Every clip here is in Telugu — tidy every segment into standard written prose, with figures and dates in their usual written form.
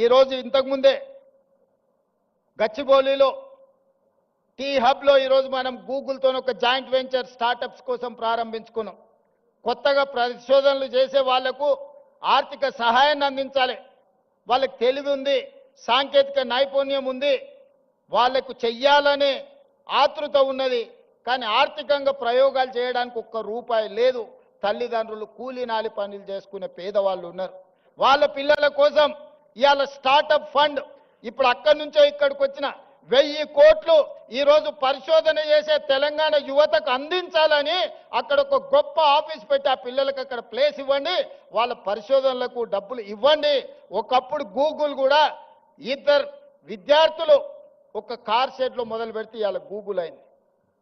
ఈరోజు ఇంతకుముందే గచ్చిబౌలిలో టీ హబ్లో ఈరోజు మనం గూగుల్తో ఒక జాయింట్ వెంచర్ స్టార్టప్స్ కోసం ప్రారంభించుకున్నాం. కొత్తగా పరిశోధనలు చేసే వాళ్లకు ఆర్థిక సహాయాన్ని అందించాలి. వాళ్ళకి తెలివి ఉంది, సాంకేతిక నైపుణ్యం ఉంది, వాళ్లకు చెయ్యాలనే ఆతృత ఉన్నది. కానీ ఆర్థికంగా ప్రయోగాలు చేయడానికి ఒక్క రూపాయి లేదు. తల్లిదండ్రులు కూలీ నాలి పనులు చేసుకునే పేదవాళ్ళు ఉన్నారు. వాళ్ళ పిల్లల కోసం ఇవాళ స్టార్టప్ ఫండ్ ఇప్పుడు అక్కడి నుంచో ఇక్కడికి వచ్చిన 1000 కోట్లు ఈరోజు పరిశోధన చేసే తెలంగాణ యువతకు అందించాలని అక్కడ ఒక గొప్ప ఆఫీస్ పెట్టి ఆ పిల్లలకు అక్కడ ప్లేస్ ఇవ్వండి, వాళ్ళ పరిశోధనలకు డబ్బులు ఇవ్వండి. ఒకప్పుడు గూగుల్ కూడా 2 విద్యార్థులు ఒక కార్ షెడ్లో మొదలు పెడితే ఇవాళ గూగుల్ అయింది.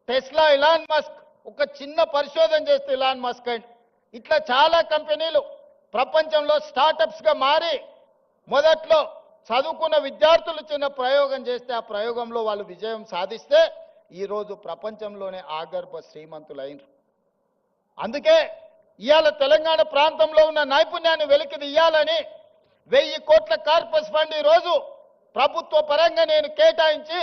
టెస్లా ఇలాన్ మస్క్ ఒక చిన్న పరిశోధన చేస్తే ఇలాన్ మస్క్ అయింది. ఇట్లా చాలా కంపెనీలు ప్రపంచంలో స్టార్టప్స్గా మారి మొదట్లో చదువుకున్న విద్యార్థులు చిన్న ప్రయోగం చేస్తే ఆ ప్రయోగంలో వాళ్ళు విజయం సాధిస్తే ఈరోజు ప్రపంచంలోనే ఆగర్భ శ్రీమంతులైనరు. అందుకే ఇవాళ తెలంగాణ ప్రాంతంలో ఉన్న నైపుణ్యాన్ని వెలికి తీయాలని 1000 కోట్ల కార్పస్ ఫండ్ ఈరోజు ప్రభుత్వ పరంగా నేను కేటాయించి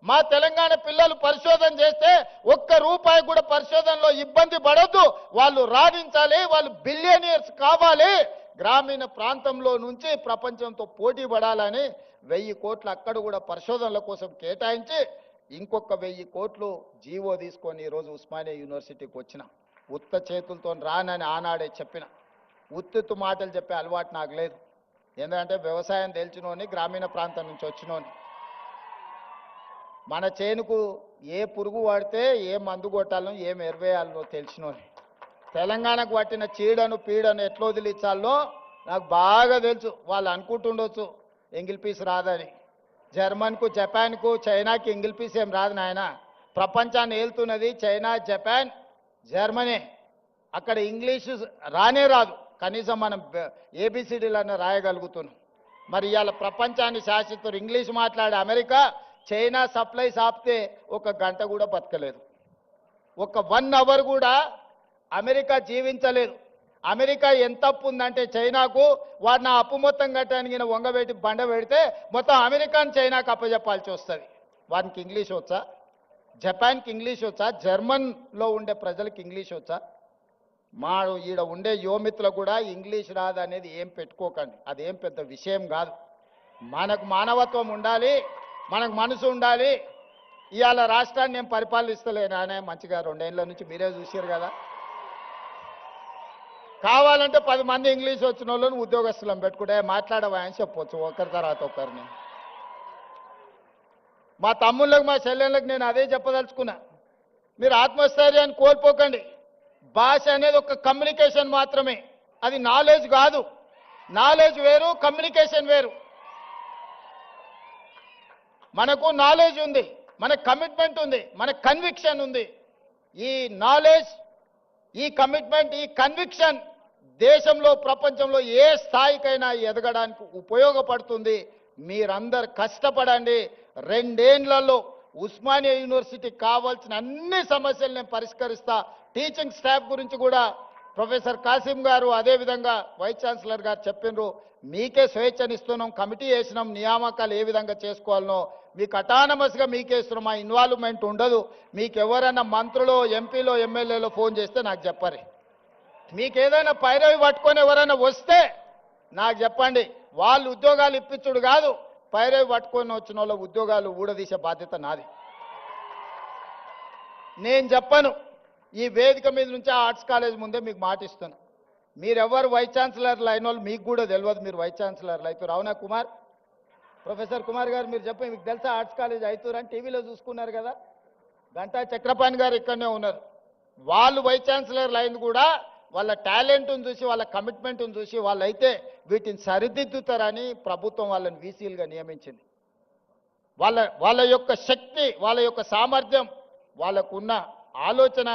మా తెలంగాణ పిల్లలు పరిశోధన చేస్తే ఒక్క రూపాయి కూడా పరిశోధనలో ఇబ్బంది పడొద్దు, వాళ్ళు రాణించాలి, వాళ్ళు బిలియనియర్స్ కావాలి, గ్రామీణ ప్రాంతంలో నుంచి ప్రపంచంతో పోటీ పడాలని 1000 కోట్లు అక్కడ కూడా పరిశోధనల కోసం కేటాయించి ఇంకొక 1000 కోట్లు జీవో తీసుకొని ఈరోజు ఉస్మానియా యూనివర్సిటీకి వచ్చిన. ఉత్త చేతులతో రానని ఆనాడే చెప్పిన. ఉత్తుత్తు మాటలు చెప్పే అలవాటు నాకు లేదు. ఎందుకంటే వ్యవసాయం తెలిసినోని, గ్రామీణ ప్రాంతం నుంచి వచ్చినోని. మన చేనుకు ఏ పురుగు పడితే ఏ మందు కొట్టాలనో ఏం ఎరువేయాలనో తెలిసినోని. తెలంగాణకు పట్టిన చీడను పీడను ఎట్లా వదిలించాలో నాకు బాగా తెలుసు. వాళ్ళు అనుకుంటుండొచ్చు ఎంగిల్ పీస్ రాదని. జర్మన్కు, జపాన్కు, చైనాకి ఎంగిల్ పీస్ ఏం రాదు నాయన. ప్రపంచాన్ని ఏలుతున్నది చైనా, జపాన్, జర్మనీ. అక్కడ ఇంగ్లీషు రానే రాదు, కనీసం మనం ఏబిసిడీలన్నా రాయగలుగుతున్నాం. మరి ఇవాళ ప్రపంచాన్ని శాసిస్తారు ఇంగ్లీష్ మాట్లాడే అమెరికా, చైనా సప్లైస్ ఆపితే 1 గంట కూడా బతకలేదు, 1 అవర్ కూడా అమెరికా జీవించలేదు. అమెరికా ఎంత అప్పు ఉందంటే చైనాకు, వాడిని ఆ అప్పు మొత్తం కట్టడానికి వంగబెట్టి బండ పెడితే మొత్తం అమెరికాని చైనాకు అప్పచెప్పాల్సి వస్తుంది. వానికి ఇంగ్లీష్ వచ్చా? జపాన్కి ఇంగ్లీష్ వచ్చా? జర్మన్లో ఉండే ప్రజలకు ఇంగ్లీష్ వచ్చా? మా ఈడ ఉండే యువమిత్రులకు కూడా ఇంగ్లీష్ రాదు అనేది ఏం పెట్టుకోకండి, అదేం పెద్ద విషయం కాదు. మనకు మానవత్వం ఉండాలి, మనకు మనసు ఉండాలి. ఇవాళ రాష్ట్రాన్ని నేను పరిపాలిస్తలేను అనే మంచిగా 2 ఏళ్ళ నుంచి మీరే చూసారు కదా. కావాలంటే 10 మంది ఇంగ్లీష్ వచ్చిన వాళ్ళని ఉద్యోగస్తులను పెట్టుకుంటే మాట్లాడవా అని చెప్పొచ్చు ఒకరి తర్వాత ఒకరిని. మా తమ్ముళ్ళకి, మా చెల్లెళ్ళకి నేను అదే చెప్పదలుచుకున్నా. మీరు ఆత్మస్థైర్యాన్ని కోల్పోకండి. భాష అనేది ఒక కమ్యూనికేషన్ మాత్రమే, అది నాలెడ్జ్ కాదు. నాలెడ్జ్ వేరు, కమ్యూనికేషన్ వేరు. మనకు నాలెడ్జ్ ఉంది, మనకు కమిట్మెంట్ ఉంది, మనకు కన్విక్షన్ ఉంది. ఈ నాలెడ్జ్, ఈ కమిట్మెంట్, ఈ కన్విక్షన్ దేశంలో ప్రపంచంలో ఏ స్థాయికైనా ఎదగడానికి ఉపయోగపడుతుంది. మీరందరు కష్టపడండి. 2 ఏళ్లలో ఉస్మానియా యూనివర్సిటీకి కావాల్సిన అన్ని సమస్యలు నేను పరిష్కరిస్తా. టీచింగ్ స్టాఫ్ గురించి కూడా ప్రొఫెసర్ కాసిం గారు, అదేవిధంగా వైస్ ఛాన్సలర్ గారు చెప్పినారు. మీకే స్వేచ్ఛనిస్తున్నాం, కమిటీ వేసినాం, నియామకాలు ఏ విధంగా చేసుకోవాలనో మీకు అటానమస్గా మీకే ఇస్తున్నాం. మా ఇన్వాల్వ్మెంట్ ఉండదు. మీకు ఎవరైనా మంత్రులు, ఎంపీలో, ఎమ్మెల్యేలో ఫోన్ చేస్తే నాకు చెప్పరు. మీకు ఏదైనా పైరవి పట్టుకొని ఎవరైనా వస్తే నాకు చెప్పండి. వాళ్ళు ఉద్యోగాలు ఇప్పించుడు కాదు, పైరవి పట్టుకొని వచ్చిన వాళ్ళ ఉద్యోగాలు ఊడదీసే బాధ్యత నాది. నేను చెప్పను. ఈ వేదిక మీద నుంచి ఆర్ట్స్ కాలేజ్ ముందే మీకు మాటిస్తాను. మీరెవరు వైస్ ఛాన్సలర్లు అయిన వాళ్ళు మీకు కూడా తెలియదు మీరు వైస్ ఛాన్సలర్లు అవుతారు. అవునా కుమార్? ప్రొఫెసర్ కుమార్ గారు మీరు చెప్పండి, మీకు తెలుసా ఆర్ట్స్ కాలేజ్ అవుతారని టీవీలో చూసుకున్నారు కదా. గంటా చక్రపాణి గారు ఇక్కడనే ఉన్నారు. వాళ్ళు వైస్ ఛాన్సలర్లు అయింది కూడా వాళ్ళ టాలెంట్ను చూసి, వాళ్ళ కమిట్మెంట్ను చూసి వాళ్ళైతే వీటిని సరిదిద్దుతారని ప్రభుత్వం వాళ్ళని వీసీలుగా నియమించింది. వాళ్ళ యొక్క శక్తి, వాళ్ళ యొక్క సామర్థ్యం, వాళ్ళకున్న ఆలోచన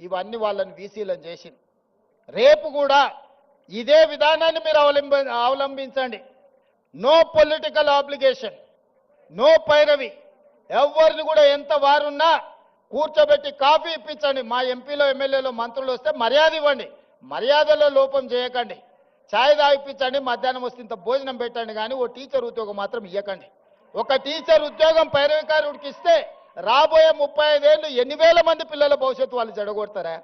ఇవన్నీ వాళ్ళని వీసీలను చేసింది. రేపు కూడా ఇదే విధానాన్ని మీరు అవలంబించండి. నో పొలిటికల్ ఆబ్లిగేషన్, నో పైరవి. ఎవరిని కూడా ఎంత వారున్నా కూర్చోబెట్టి కాఫీ ఇప్పించండి. మా ఎంపీలో, ఎమ్మెల్యేలో, మంత్రులు వస్తే మర్యాద ఇవ్వండి, మర్యాదలో లోపం చేయకండి. ఛాయ్ తాగిపించండి, మధ్యాహ్నం వస్తే ఇంత భోజనం పెట్టండి, కానీ ఓ టీచర్ ఉద్యోగం మాత్రం ఇవ్వకండి. ఒక టీచర్ ఉద్యోగం పైరవికారుడికి ఇస్తే రాబోయే 35 ఏళ్ళు ఎన్ని వేల మంది పిల్లల భవిష్యత్తు వాళ్ళు చెడగొడతారా?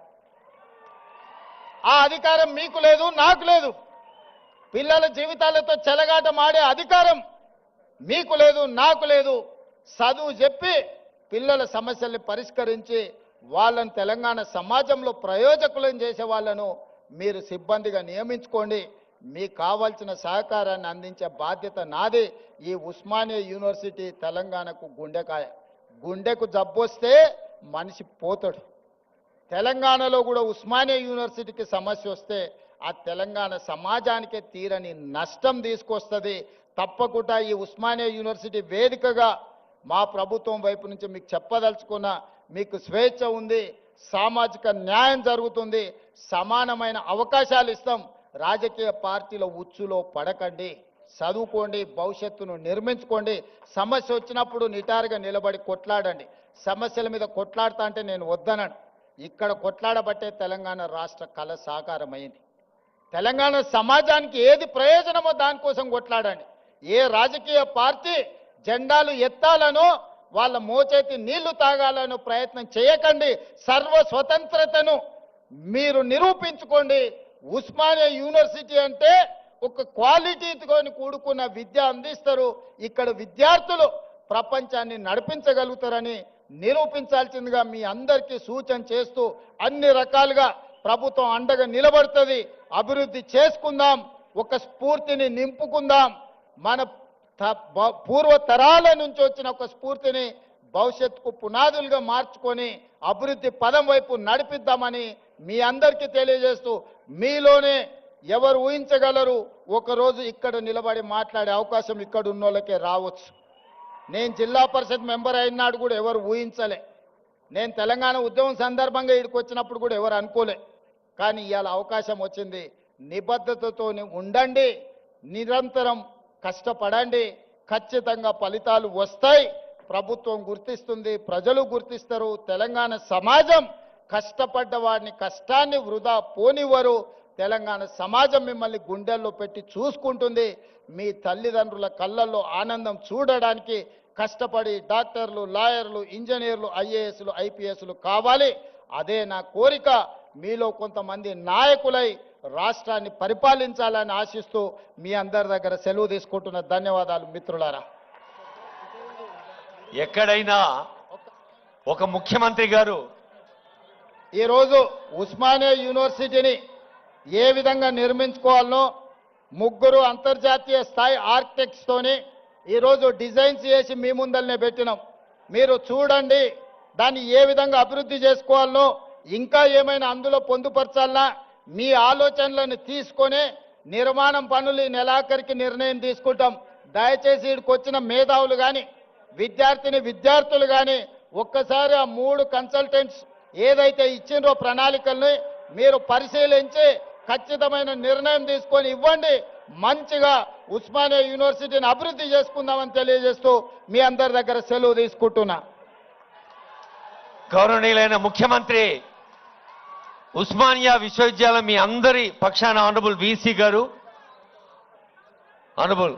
ఆ అధికారం మీకు లేదు, నాకు లేదు. పిల్లల జీవితాలతో చెలగాటం ఆడే అధికారం మీకు లేదు, నాకు లేదు. చదువు చెప్పి పిల్లల సమస్యల్ని పరిష్కరించి వాళ్ళని తెలంగాణ సమాజంలో ప్రయోజకులను చేసే వాళ్ళను మీరు సిబ్బందిగా నియమించుకోండి. మీకు కావాల్సిన సహకారాన్ని అందించే బాధ్యత నాది. ఈ ఉస్మానియా యూనివర్సిటీ తెలంగాణకు గుండెకాయ. గుండెకు జబ్బొస్తే మనిషి పోతాడు. తెలంగాణలో కూడా ఉస్మానియా యూనివర్సిటీకి సమస్య వస్తే ఆ తెలంగాణ సమాజానికే తీరని నష్టం తీసుకొస్తుంది. తప్పకుండా ఈ ఉస్మానియా యూనివర్సిటీ వేదికగా మా ప్రభుత్వం వైపు నుంచి మీకు చెప్పదలుచుకున్న, మీకు స్వేచ్ఛ ఉంది, సామాజిక న్యాయం జరుగుతుంది, సమానమైన అవకాశాలు ఇస్తాం. రాజకీయ పార్టీల ఉచ్చులో పడకండి, చదువుకోండి, భవిష్యత్తును నిర్మించుకోండి. సమస్య వచ్చినప్పుడు నిటారుగా నిలబడి కొట్లాడండి. సమస్యల మీద కొట్లాడుతా అంటే నేను వద్దనను. ఇక్కడ కొట్లాడబట్టే తెలంగాణ రాష్ట్ర కళ సాకారమైంది. తెలంగాణ సమాజానికి ఏది ప్రయోజనమో దానికోసం కొట్లాడండి. ఏ రాజకీయ పార్టీ జెండాలు ఎత్తాలనో వాళ్ళ మోచేతి నీళ్లు తాగాలనో ప్రయత్నం చేయకండి. సర్వ స్వతంత్రతను మీరు నిరూపించుకోండి. ఉస్మానియా యూనివర్సిటీ అంటే ఒక క్వాలిటీతో కూడుకున్న విద్య అందిస్తారు. ఇక్కడ విద్యార్థులు ప్రపంచాన్ని నడిపించగలుగుతారని నిరూపించాల్సిందిగా మీ అందరికీ సూచన చేస్తూ అన్ని రకాలుగా ప్రభుత్వం అండగా నిలబడుతుంది. అభివృద్ధి చేసుకుందాం, ఒక స్ఫూర్తిని నింపుకుందాం. మన పూర్వ తరాల నుంచి వచ్చిన ఒక స్ఫూర్తిని భవిష్యత్తుకు పునాదులుగా మార్చుకొని అభివృద్ధి పదం వైపు నడిపిద్దామని మీ అందరికీ తెలియజేస్తూ, మీలోనే ఎవరు ఊహించగలరు ఒకరోజు ఇక్కడ నిలబడి మాట్లాడే అవకాశం ఇక్కడ ఉన్నోళ్ళకే రావచ్చు. నేను జిల్లా పరిషత్ మెంబర్ అయినాడు కూడా ఎవరు ఊహించలే. నేను తెలంగాణ ఉద్యమం సందర్భంగా ఇక్కడికి వచ్చినప్పుడు కూడా ఎవరు అనుకోలే. కానీ ఇవాళ అవకాశం వచ్చింది. నిబద్ధతతో ఉండండి, నిరంతరం కష్టపడండి, ఖచ్చితంగా ఫలితాలు వస్తాయి. ప్రభుత్వం గుర్తిస్తుంది, ప్రజలు గుర్తిస్తారు. తెలంగాణ సమాజం కష్టపడ్డ వాడిని కష్టాన్ని వృధా పోనివ్వరు. తెలంగాణ సమాజం మిమ్మల్ని గుండెల్లో పెట్టి చూసుకుంటుంది. మీ తల్లిదండ్రుల కళ్ళల్లో ఆనందం చూడడానికి కష్టపడి డాక్టర్లు, లాయర్లు, ఇంజనీర్లు, ఐఏఎస్లు, ఐపీఎస్లు కావాలి. అదే నా కోరిక. మీలో కొంతమంది నాయకులై రాష్ట్రాన్ని పరిపాలించాలని ఆశిస్తూ మీ అందరి దగ్గర సెలవు తీసుకుంటున్న ధన్యవాదాలు మిత్రులారా. ఎక్కడైనా ఒక ముఖ్యమంత్రి గారు ఈరోజు ఉస్మానియా యూనివర్సిటీని ఏ విధంగా నిర్మించుకోవాలనో ముగ్గురు అంతర్జాతీయ స్థాయి ఆర్కిటెక్ట్స్తోని ఈరోజు డిజైన్స్ చేసి మీ ముందరనే పెట్టినాం. మీరు చూడండి, దాన్ని ఏ విధంగా అభివృద్ధి చేసుకోవాలనో, ఇంకా ఏమైనా అందులో పొందుపరచాలన్నా మీ ఆలోచనలను తీసుకొని నిర్మాణం పనులు ఈ నెలాఖరికి నిర్ణయం తీసుకుంటాం. దయచేసి ఇక్కడికి వచ్చిన మేధావులు కానీ విద్యార్థులు కానీ ఒక్కసారి ఆ 3 కన్సల్టెంట్స్ ఏదైతే ఇచ్చిండ్రో ప్రణాళికల్ని మీరు పరిశీలించి ఖచ్చితమైన నిర్ణయం తీసుకొని ఇవ్వండి. మంచిగా ఉస్మానియా యూనివర్సిటీని అభివృద్ధి చేసుకుందామని తెలియజేస్తూ మీ అందరి దగ్గర సెలవు తీసుకుంటున్నా. గౌరవనీయులైన ముఖ్యమంత్రి, ఉస్మానియా విశ్వవిద్యాలయం మీ అందరి పక్షాన ఆనరబుల్ వీసీ గారు, ఆనరబుల్